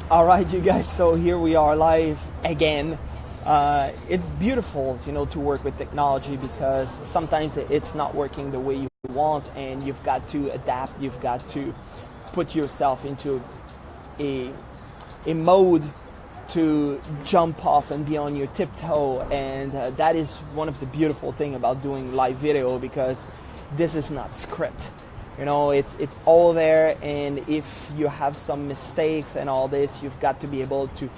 All right, you guys, so here we are live again. It's beautiful, to work with technology because sometimes it's not working the way you want and you've got to adapt, you've got to put yourself into a mode to jump off and be on your tiptoe, and that is one of the beautiful thing about doing live video because this is not script. It's all there, and if you have some mistakes and all this, you've got to be able to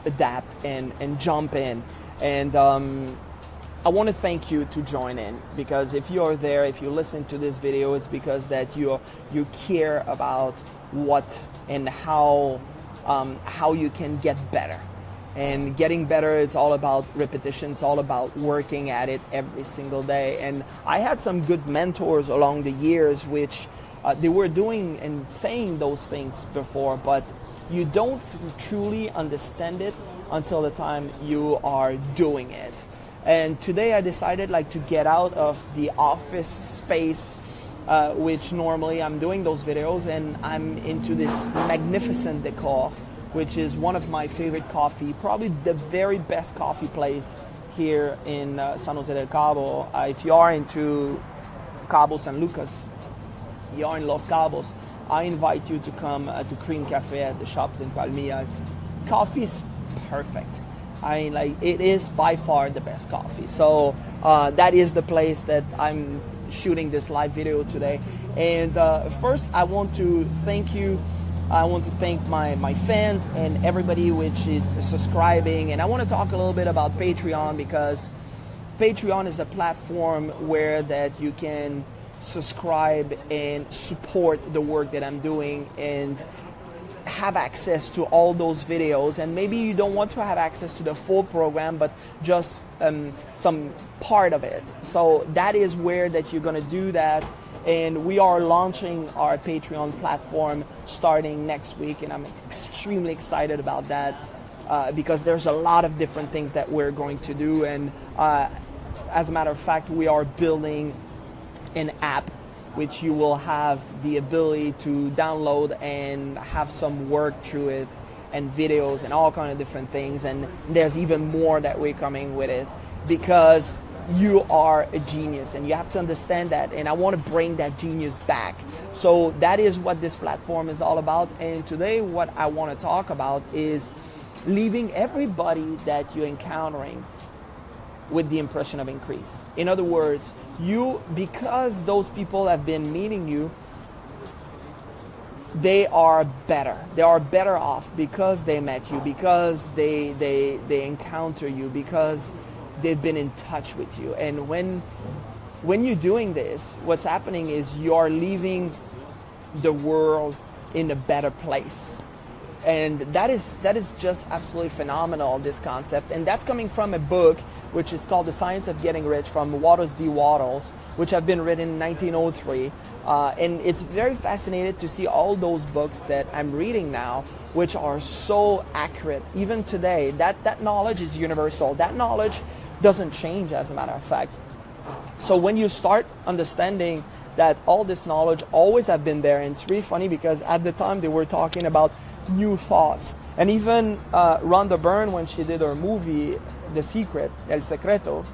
adapt and jump in. And I want to thank you to join in, because if you are there, if you listen to this video, it's because that you care about what and how you can get better. And getting better, it's all about repetition. It's all about working at it every single day. And I had some good mentors along the years, which they were doing and saying those things before, but you don't truly understand it until the time you are doing it. And today I decided to get out of the office space, which normally I'm doing those videos, and I'm into this magnificent decor, which is one of my favorite coffee, probably the very best coffee place here in San Jose del Cabo. If you are into Cabo San Lucas, you are in Los Cabos, I invite you to come to Cream Cafe at the shops in Palmillas. Coffee is perfect. It is by far the best coffee. So that is the place that I'm shooting this live video today. And first I want to thank you. I want to thank my fans and everybody which is subscribing. And I want to talk a little bit about Patreon, because Patreon is a platform where that you can subscribe and support the work that I'm doing and have access to all those videos. And maybe you don't want to have access to the full program, but just some part of it. So that is where that you're going to do that. And we are launching our Patreon platform starting next week, and I'm extremely excited about that because there's a lot of different things that we're going to do. And as a matter of fact, we are building an app which you will have the ability to download and have some work through it, and videos and all kind of different things. And there's even more that we're coming with it, because you are a genius and you have to understand that, and I want to bring that genius back. So that is what this platform is all about. And today what I want to talk about is leaving everybody that you're encountering with the impression of increase. In other words, because those people have been meeting you, they are better off because they met you, because they encounter you, because they've been in touch with you. And when you're doing this, what's happening is you're leaving the world in a better place. And that is just absolutely phenomenal, this concept. And that's coming from a book which is called The Science of Getting Rich, from Wattles D. Wattles, which have been written in 1903. And it's very fascinating to see all those books that I'm reading now, which are so accurate. Even today, that knowledge is universal. That knowledge doesn't change, as a matter of fact. So when you start understanding that all this knowledge always have been there, and it's really funny because at the time they were talking about new thoughts. And even Rhonda Byrne, when she did her movie The Secret, El Secreto,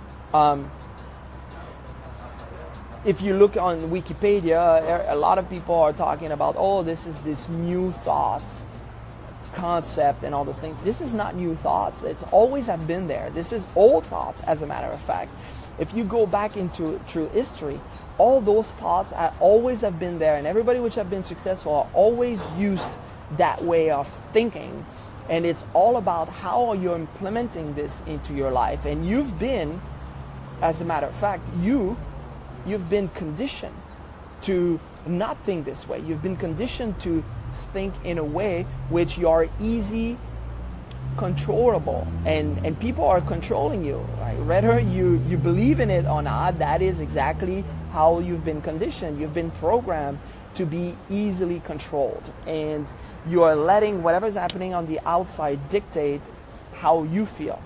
if you look on Wikipedia, a lot of people are talking about, this is this new thoughts concept and all those things. This is not new thoughts. It's always have been there. This is old thoughts, as a matter of fact. If you go back through history, all those thoughts always have been there, and everybody which have been successful are always used that way of thinking. And it's all about how you're implementing this into your life. And you've been, as a matter of fact, you've been conditioned to not think this way. You've been conditioned to think in a way which you are easy controllable, and people are controlling you, right? Whether you believe in it or not, that is exactly how you've been conditioned. You've been programmed to be easily controlled, and you are letting whatever's happening on the outside dictate how you feel.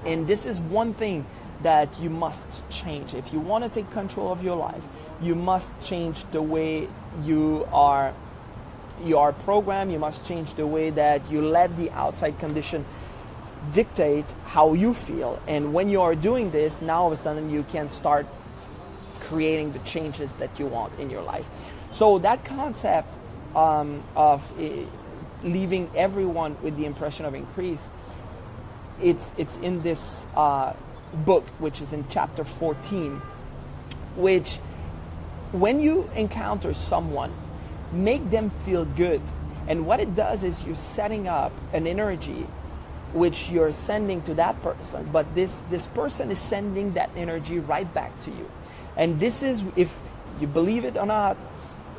And this is one thing that you must change. If you want to take control of your life, you must change the way you are you are programmed. You must change the way that you let the outside condition dictate how you feel. And when you are doing this, now all of a sudden you can start creating the changes that you want in your life. So that concept of leaving everyone with the impression of increase, it's in this book, which is in chapter 14, which when you encounter someone, make them feel good. And what it does is you're setting up an energy which you're sending to that person, but this person is sending that energy right back to you. And this is, if you believe it or not,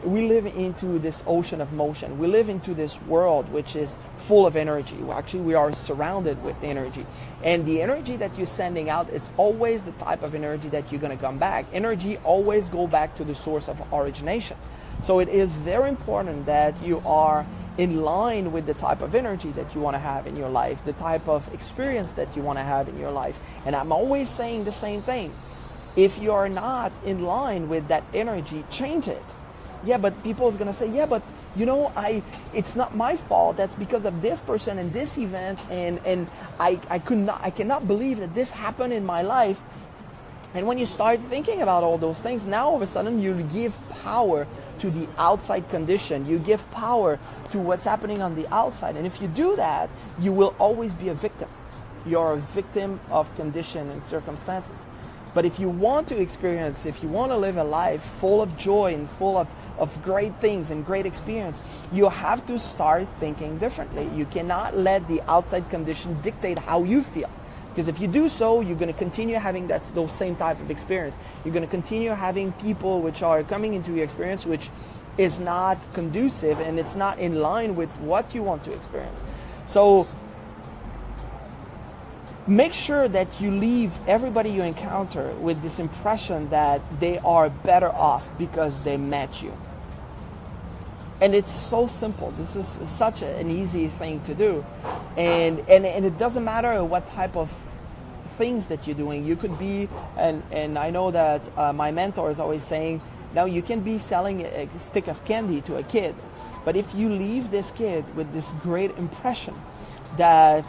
we live into this ocean of motion. We live into this world which is full of energy. Well, actually, we are surrounded with energy. And the energy that you're sending out, it's always the type of energy that you're going to come back. Energy always go back to the source of origination. So it is very important that you are in line with the type of energy that you want to have in your life, the type of experience that you want to have in your life. And I'm always saying the same thing. If you are not in line with that energy, change it. Yeah, but people is going to say, yeah, but you know, it's not my fault. That's because of this person and this event, and I cannot believe that this happened in my life. And when you start thinking about all those things, now all of a sudden you give power to the outside condition. You give power to what's happening on the outside. And if you do that, you will always be a victim. You're a victim of condition and circumstances. But if you want to experience, if you want to live a life full of joy and full of great things and great experience, you have to start thinking differently. You cannot let the outside condition dictate how you feel. Because if you do so, you're going to continue having those same type of experience. You're going to continue having people which are coming into your experience which is not conducive and it's not in line with what you want to experience. So make sure that you leave everybody you encounter with this impression that they are better off because they met you. And it's so simple. This is such an easy thing to do. And it doesn't matter what type of things that you're doing. You could be, and I know that my mentor is always saying, now you can be selling a stick of candy to a kid, but if you leave this kid with this great impression that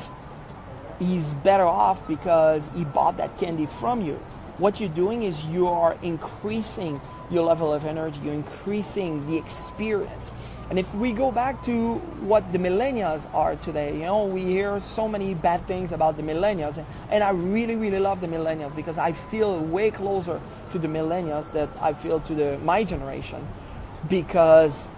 he's better off because he bought that candy from you, what you're doing is you are increasing your level of energy, you're increasing the experience. And if we go back to what the millennials are today, you know, we hear so many bad things about the millennials, and I really, really love the millennials because I feel way closer to the millennials than I feel to my generation, because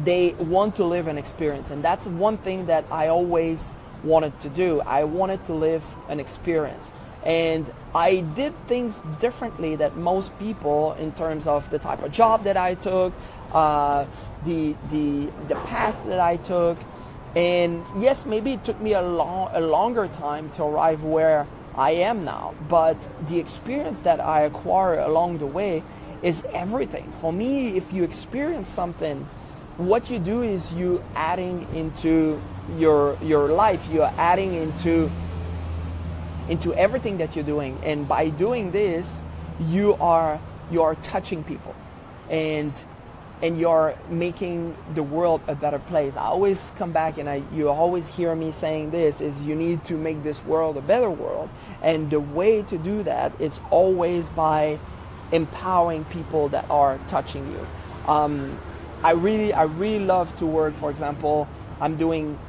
they want to live an experience. And that's one thing that I always wanted to do. I wanted to live an experience. And I did things differently than most people in terms of the type of job that I took, the path that I took. And yes, maybe it took me a longer time to arrive where I am now, but the experience that I acquire along the way is everything. For me, if you experience something, what you do is you adding into your life, you're adding into everything that you're doing. And by doing this, you are touching people, and you're making the world a better place. I always come back and you always hear me saying this, is you need to make this world a better world. And the way to do that is always by empowering people that are touching you. I really love to work, for example, I'm doing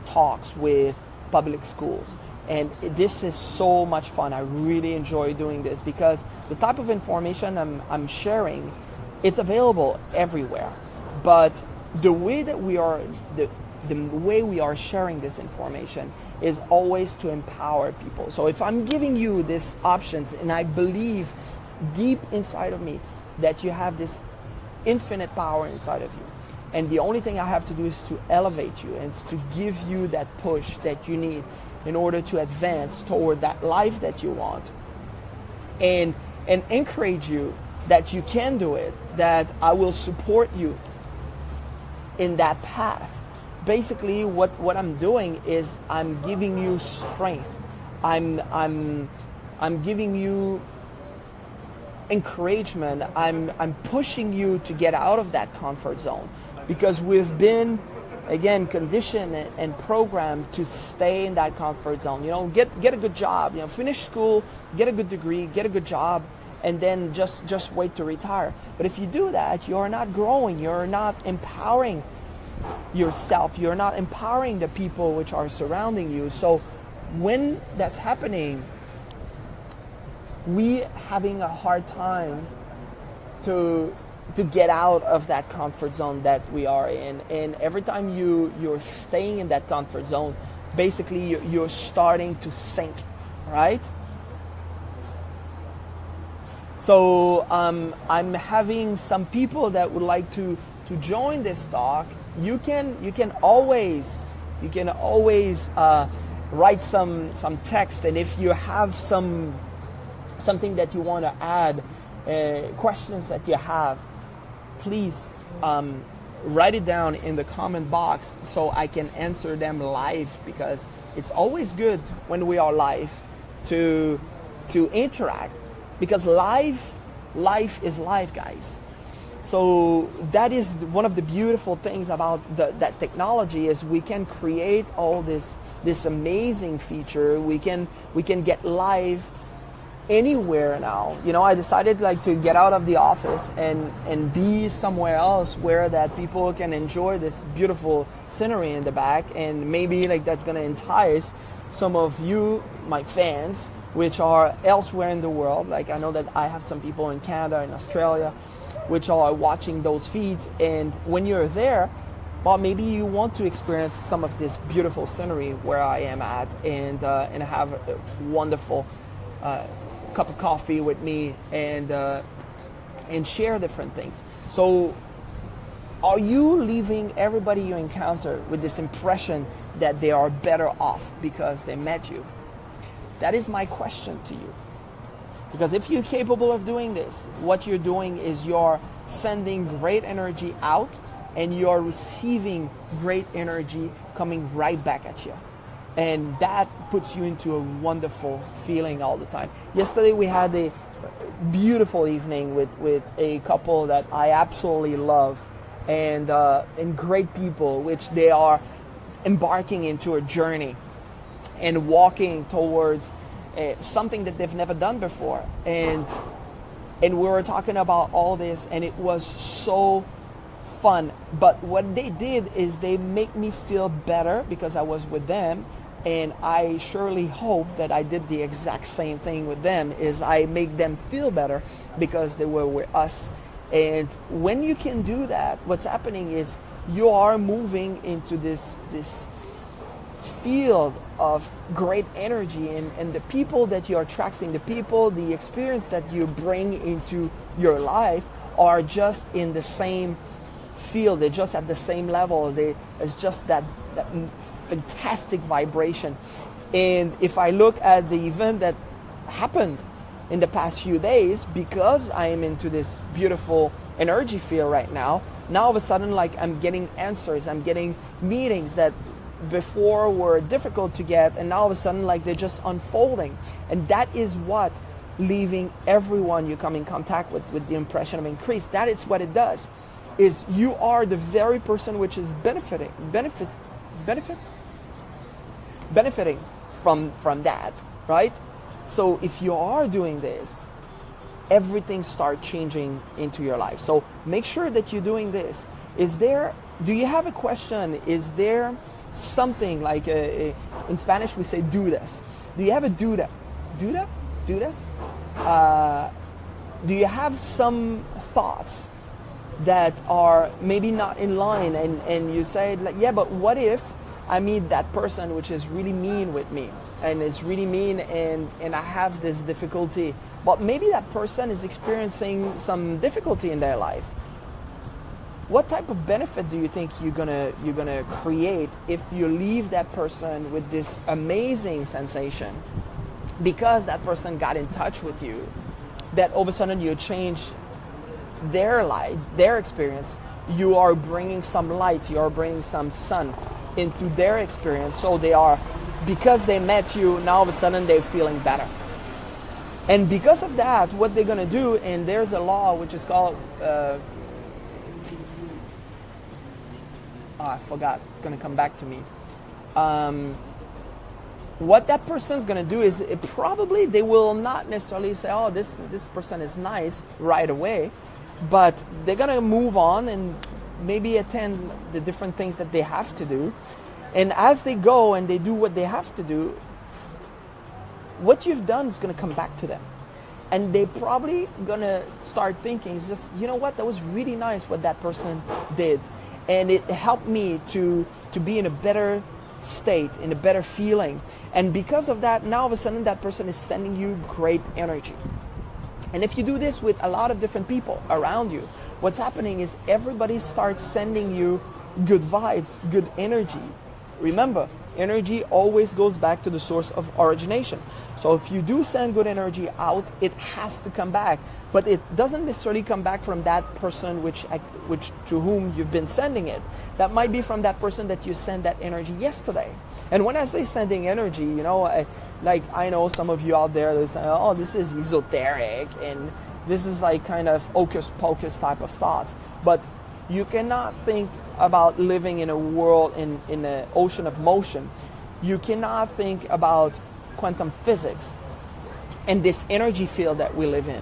talks with public schools. And this is so much fun. I really enjoy doing this because the type of information I'm sharing, it's available everywhere. But the way that we are, the way we are sharing this information is always to empower people. So if I'm giving you these options, and I believe deep inside of me that you have this infinite power inside of you, and the only thing I have to do is to elevate you and to give you that push that you need in order to advance toward that life that you want, and encourage you that you can do it, that I will support you in that path. Basically, what I'm doing is I'm giving you strength. I'm giving you encouragement. I'm pushing you to get out of that comfort zone, because we've been, again, conditioned and programmed to stay in that comfort zone. You know, get a good job, you know, finish school, get a good degree, get a good job, and then just wait to retire. But if you do that, you're not growing, you're not empowering yourself, you're not empowering the people which are surrounding you. So when that's happening, we having a hard time to get out of that comfort zone that we are in. And every time you're staying in that comfort zone, basically you're starting to sink, right? So I'm having some people that would like to join this talk. You can always write some text, and if you have something that you want to add, questions that you have, please write it down in the comment box so I can answer them live, because it's always good when we are live to interact, because life is life, guys. So that is one of the beautiful things about that technology, is we can create all this amazing feature. We can get live anywhere now. You know, I decided like to get out of the office and be somewhere else where that people can enjoy this beautiful scenery in the back, and maybe like that's gonna entice some of you, my fans, which are elsewhere in the world. Like I know that I have some people in Canada and Australia which are watching those feeds, and when you're there, well, maybe you want to experience some of this beautiful scenery where I am at, and have a wonderful cup of coffee with me, and share different things. So are you leaving everybody you encounter with this impression that they are better off because they met you? That is my question to you. Because if you're capable of doing this, what you're doing is you're sending great energy out, and you're receiving great energy coming right back at you. And that puts you into a wonderful feeling all the time. Yesterday we had a beautiful evening with a couple that I absolutely love, and great people, which they are embarking into a journey and walking towards something that they've never done before. And we were talking about all this, and it was so fun. But what they did is they make me feel better because I was with them, and I surely hope that I did the exact same thing with them, is I make them feel better because they were with us. And when you can do that, what's happening is you are moving into this field of great energy, and the people that you're attracting, the experience that you bring into your life are just in the same field. They're just at the same level. It's just that fantastic vibration. And if I look at the event that happened in the past few days, because I am into this beautiful energy field right now, all of a sudden, like, I'm getting answers, I'm getting meetings that before were difficult to get, and now all of a sudden, like, they're just unfolding. And that is what leaving everyone you come in contact with the impression of increase. That is what it does, is you are the very person which is benefiting from that, right? So if you are doing this, everything starts changing into your life. So make sure that you're doing this. Do you have a question? Is there something like in Spanish we say dudas? Do you have a duda? Dudas? Do you have some thoughts that are maybe not in line, and you say, like, yeah, but what if I meet that person which is really mean with me, and is really mean, and I have this difficulty, but maybe that person is experiencing some difficulty in their life. What type of benefit do you think you're gonna create if you leave that person with this amazing sensation because that person got in touch with you, that all of a sudden you change their life, their experience? You are bringing some light, you are bringing some sun into their experience, so they are, because they met you, now all of a sudden they're feeling better. And because of that, what they're gonna do, and there's a law which is called I forgot. It's going to come back to me. What that person's going to do is probably they will not necessarily say, oh, this person is nice right away, but they're going to move on and maybe attend the different things that they have to do. And as they go and they do what they have to do, what you've done is going to come back to them. And they probably going to start thinking, just, you know what, that was really nice what that person did. And it helped me to be in a better state, in a better feeling. And because of that, now all of a sudden that person is sending you great energy. And if you do this with a lot of different people around you, what's happening is everybody starts sending you good vibes, good energy. Remember, energy always goes back to the source of origination. So if you do send good energy out, it has to come back. But it doesn't necessarily come back from that person which to whom you've been sending it. That might be from that person that you sent that energy yesterday. And when I say sending energy, you know, I know some of you out there that say, oh, this is esoteric and this is like kind of hocus pocus type of thoughts. But you cannot think about living in a world, in an ocean of motion. You cannot think about quantum physics and this energy field that we live in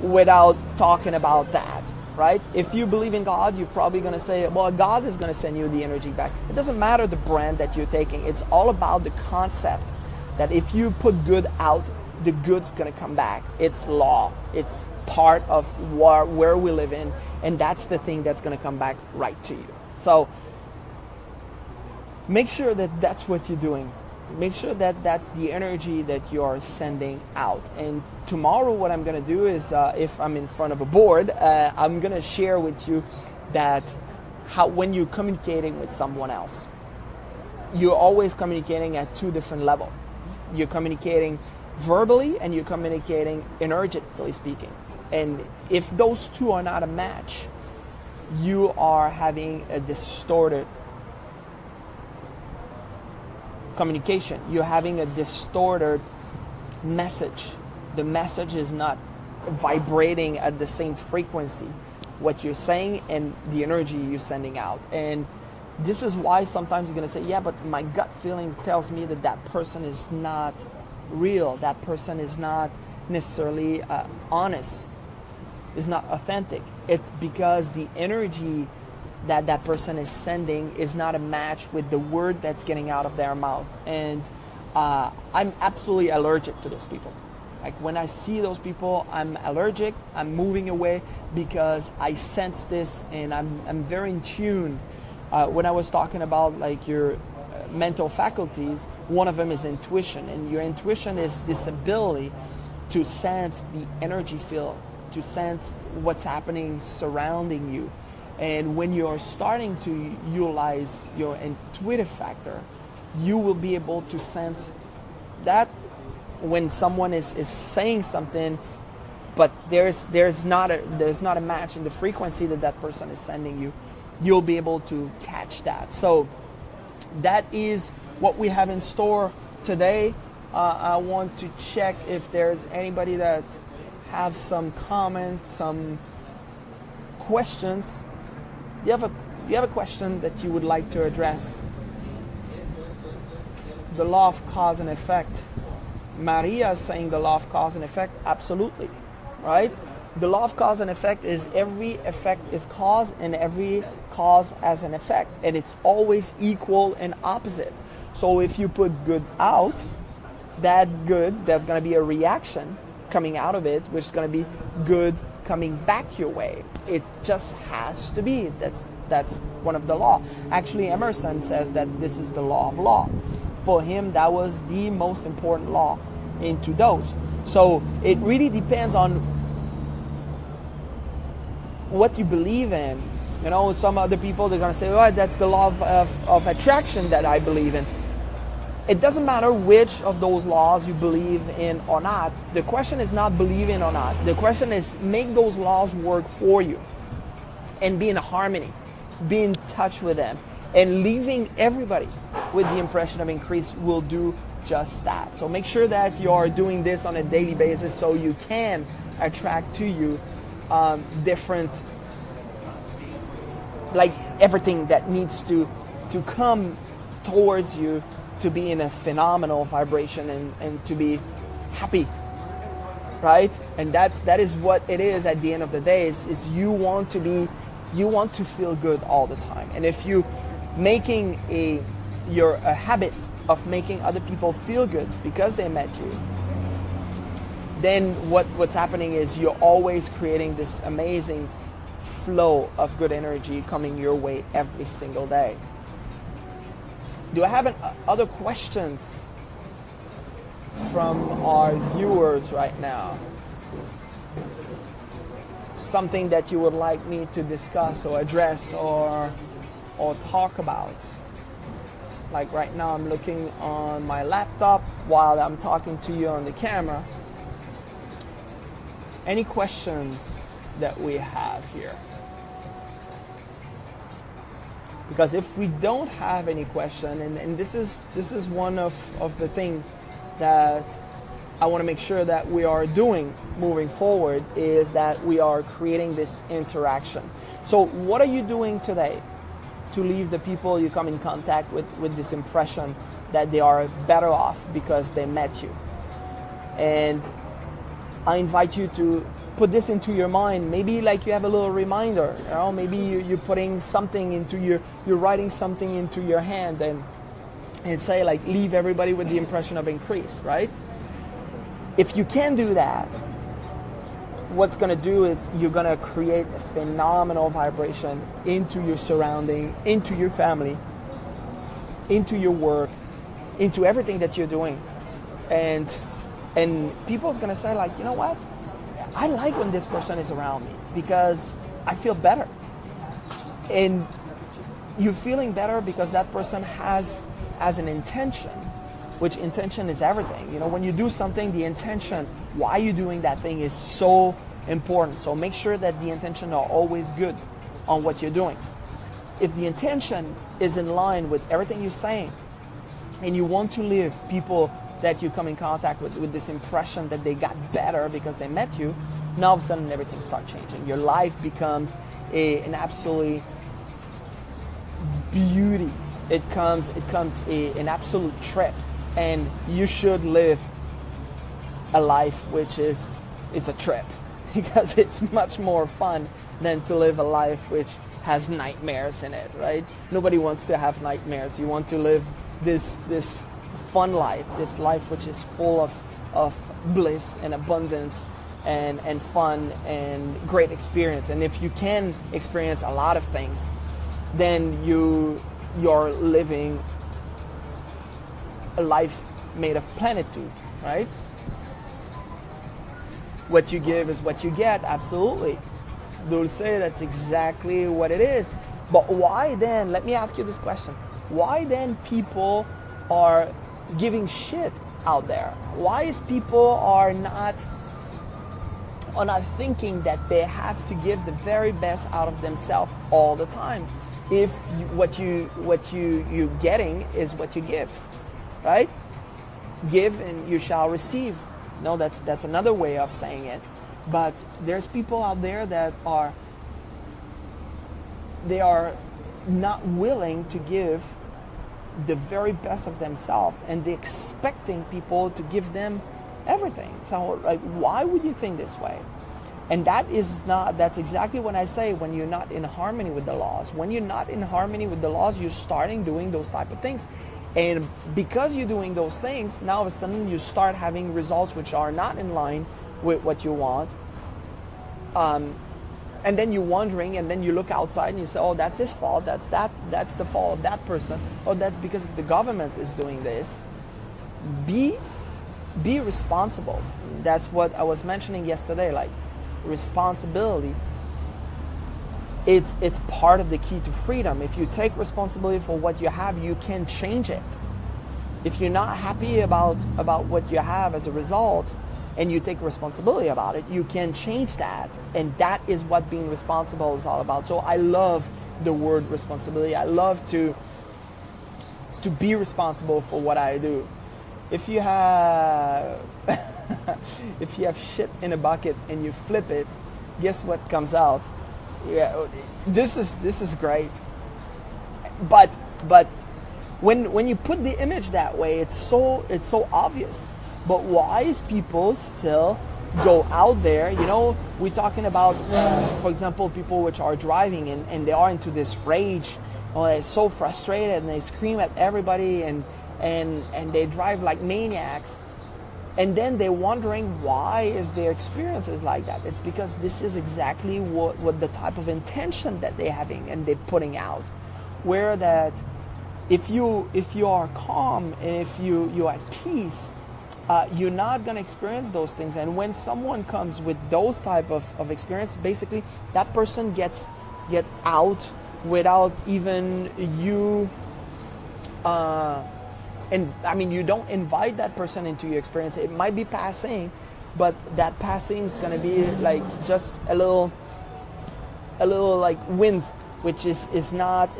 without talking about that, right? If you believe in God, you're probably going to say, well, God is going to send you the energy back. It doesn't matter the brand that you're taking. It's all about the concept that if you put good out, the good's going to come back. It's law. It's part of where we live in, and that's the thing that's going to come back right to you. So make sure that that's what you're doing. Make sure that that's the energy that you're sending out. And tomorrow what I'm going to do is, if I'm in front of a board, I'm going to share with you that when you're communicating with someone else, you're always communicating at two different levels. You're communicating verbally and you're communicating energetically speaking. And if those two are not a match, you are having a distorted communication. You're having a distorted message. The message is not vibrating at the same frequency, what you're saying and the energy you're sending out. And this is why sometimes you're going to say, yeah, but my gut feeling tells me that that person is not real. That person is not necessarily honest, is not authentic. It's because the energy that that person is sending is not a match with the word that's getting out of their mouth. And I'm absolutely allergic to those people. Like when I see those people, I'm allergic. I'm moving away because I sense this, and I'm very in tune. When I was talking about like your mental faculties, one of them is intuition, and your intuition is this ability to sense the energy field, to sense what's happening surrounding you. And when you're starting to utilize your intuitive factor, you will be able to sense that when someone is saying something, but there's not a match in the frequency that that person is sending you, you'll be able to catch that. So that is what we have in store today. I want to check if there's anybody that have some comments, some questions. You have a question that you would like to address? The law of cause and effect. Maria is saying the law of cause and effect. Absolutely, right? The law of cause and effect is every effect is cause and every cause has an effect, and it's always equal and opposite. So if you put good out, that good, there's going to be a reaction coming out of it, which is going to be good coming back your way. It just has to be. That's one of the law. Actually, Emerson says that this is the law of law. For him, that was the most important law into those. So it really depends on what you believe in. You know, some other people, they're going to say, oh, that's the law of attraction that I believe in. It doesn't matter which of those laws you believe in or not. The question is not believing or not. The question is make those laws work for you and be in harmony, be in touch with them. And leaving everybody with the impression of increase will do just that. So make sure that you're doing this on a daily basis so you can attract to you different, like everything that needs to come towards you to be in a phenomenal vibration and to be happy, right? And that is what it is at the end of the day, is you want to feel good all the time. And if you making a habit of making other people feel good because they met you, then what's happening is you're always creating this amazing flow of good energy coming your way every single day. Do I have other questions from our viewers right now? Something that you would like me to discuss or address or talk about? Like right now I'm looking on my laptop while I'm talking to you on the camera. Any questions that we have here? Because if we don't have any question, and this is one of the things that I want to make sure that we are doing moving forward, is that we are creating this interaction. So what are you doing today to leave the people you come in contact with this impression that they are better off because they met you? And I invite you to put this into your mind. Maybe like you have a little reminder, you know, maybe you're putting something into you're writing something into your hand and say like, leave everybody with the impression of increase, right? If you can do that, what's going to do is you're going to create a phenomenal vibration into your surrounding, into your family, into your work, into everything that you're doing. And people's going to say like, you know what? I like when this person is around me because I feel better. And you're feeling better because that person has an intention, which intention is everything. You know, when you do something, the intention, why you're doing that thing is so important. So make sure that the intention are always good on what you're doing. If the intention is in line with everything you're saying, and you want to leave people that you come in contact with this impression that they got better because they met you, now all of a sudden everything starts changing. Your life becomes an absolute beauty. It comes an absolute trip, and you should live a life which is a trip, because it's much more fun than to live a life which has nightmares in it, right? Nobody wants to have nightmares. You want to live this fun life, this life which is full of bliss and abundance and fun and great experience. And if you can experience a lot of things, then you're living a life made of plenitude, right? What you give is what you get, absolutely. Dulce, that's exactly what it is. But why then, let me ask you this question, why then people are giving shit out there? Why is people are not thinking that they have to give the very best out of themselves all the time? If what you're getting is what you give, right? Give and you shall receive. No, that's another way of saying it. But there's people out there that are not willing to give the very best of themselves, and they're expecting people to give them everything. So like, why would you think this way? And that's exactly what I say, when you're not in harmony with the laws. When you're not in harmony with the laws, you're starting doing those type of things. And because you're doing those things, now all of a sudden you start having results which are not in line with what you want. And then you're wondering, and then you look outside and you say, oh, that's his fault, that's the fault of that person, oh, that's because the government is doing this. Be responsible. That's what I was mentioning yesterday, like responsibility. It's part of the key to freedom. If you take responsibility for what you have, you can change it. If you're not happy about what you have as a result, and you take responsibility about it, you can change that. And that is what being responsible is all about. So I love the word responsibility. I love to be responsible for what I do. If you have if you have shit in a bucket and you flip it, guess what comes out? Yeah, this is great. but when you put the image that way, it's so obvious. But why is people still go out there? You know, we're talking about, for example, people which are driving and they are into this rage, or they're so frustrated and they scream at everybody and they drive like maniacs. And then they're wondering why is their experiences like that. It's because this is exactly what the type of intention that they're having and they're putting out. Where that if you are calm and if you're at peace, you're not going to experience those things. And when someone comes with those type of experience, basically that person gets out without even you. And I mean, you don't invite that person into your experience. It might be passing, but that passing is going to be like just a little like wind, which is not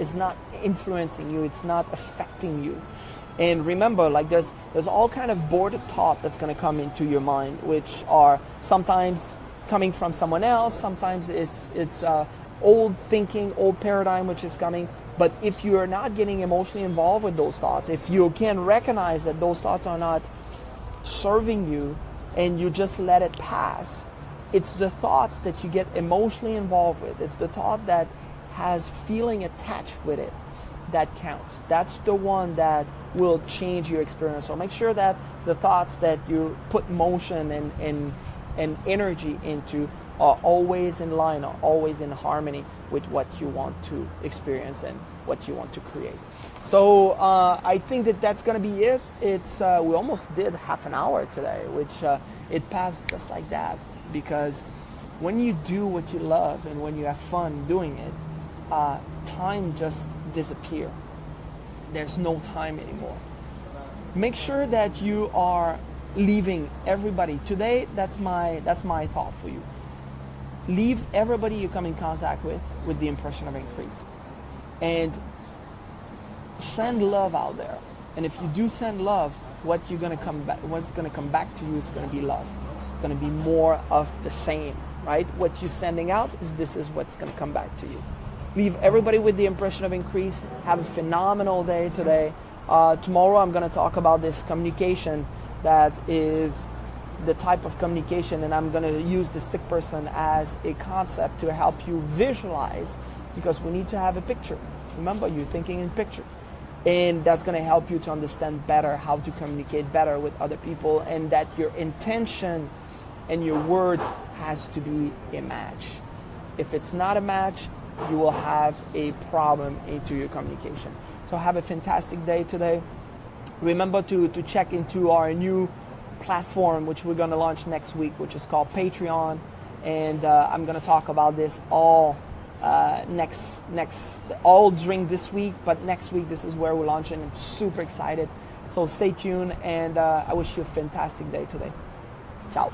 influencing you. It's not affecting you. And remember, like there's all kind of boarded thought that's going to come into your mind, which are sometimes coming from someone else. Sometimes it's old thinking, old paradigm, which is coming. But if you're not getting emotionally involved with those thoughts, if you can recognize that those thoughts are not serving you and you just let it pass, it's the thoughts that you get emotionally involved with. It's the thought that has feeling attached with it that counts. That's the one that will change your experience. So make sure that the thoughts that you put motion and energy into are always in line, are always in harmony with what you want to experience and what you want to create. So I think that's going to be it. It's we almost did half an hour today, which it passed just like that, because when you do what you love and when you have fun doing it, time just disappears. There's no time anymore. Make sure that you are leaving everybody today. That's my thought for you. Leave everybody you come in contact with the impression of increase, and send love out there. And if you do send love, what's going to come back to you is going to be love. It's going to be more of the same, right? What you're sending out this is what's going to come back to you. Leave everybody with the impression of increase. Have a phenomenal day today. Tomorrow I'm going to talk about this communication that is the type of communication, and I'm going to use the stick person as a concept to help you visualize, because we need to have a picture. Remember, you're thinking in pictures, and that's going to help you to understand better how to communicate better with other people, and that your intention and your words has to be a match. If it's not a match, you will have a problem into your communication. So have a fantastic day today. Remember to check into our new platform, which we're going to launch next week, which is called Patreon, and I'm going to talk about this all all during this week, but next week this is where we're launching. I'm super excited, so stay tuned, and I wish you a fantastic day today. Ciao.